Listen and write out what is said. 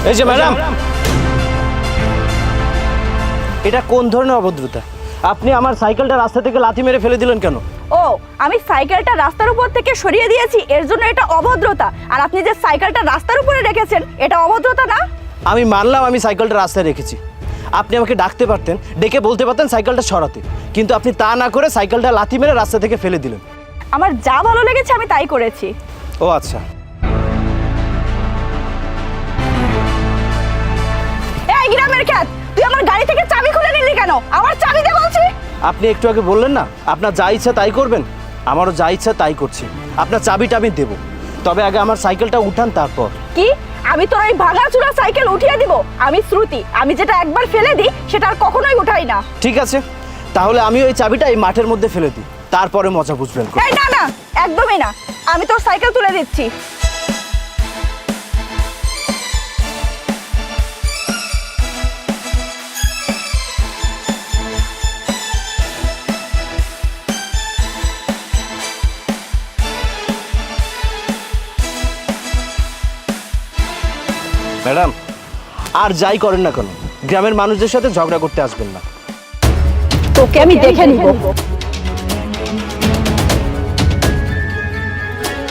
এই যে ম্যাডাম, এটা কোন ধরনের অভদ্রতা? আপনি আমার সাইকেলটা রাস্তা থেকে লাথি মেরে ফেলে দিলেন কেন? ও, আমি সাইকেলটা রাস্তার উপর থেকে সরিয়ে দিয়েছি, এর জন্য এটা অভদ্রতা। আর আপনি যে সাইকেলটা রাস্তার উপরে রেখেছেন, এটা অভদ্রতা না? আমি মানলাম আমি সাইকেলটা রাস্তায় রেখেছি, আপনি আমাকে ডাকতে পারতেন, ডেকে বলতে পারতেন সাইকেলটা সরাতে, কিন্তু আপনি তা না করে সাইকেলটা লাথি মেরে রাস্তা থেকে ফেলে দিলেন। আমার যা ভালো লেগেছে আমি তাই করেছি। ও আচ্ছা। এই গ্রামের খ্যাত, তুই আমার গাড়ি থেকে চাবি খুলে নিলি কেন? আমার চাবি দে বলছি। আপনি একটু আগে বললেন না আপনার যা ইচ্ছা তাই করবেন, আমারও যা ইচ্ছা তাই করছি। আপনার চাবিটা আমি দেবো, তবে আগে আমার সাইকেলটা উঠান তারপর। কি? আমি তোর ওই ভাঙাচুরা সাইকেল উঠিয়ে দিব? আমি শ্রুতি, আমি যেটা একবার ফেলে দিই সেটা আর কখনোই উঠাই না। ঠিক আছে, তাহলে আমি ওই চাবিটা এই মাঠের মধ্যে ফেলে দিই, তারপরে মজা বুঝবেন। এই না না, একদমই না, আমি তোর সাইকেল তুলে দিচ্ছি। ম্যাডাম, আর যাই করেন না কেন, গ্রামের মানুষদের সাথে ঝগড়া করতে আসবেন না। তোকে আমি দেখে নিব।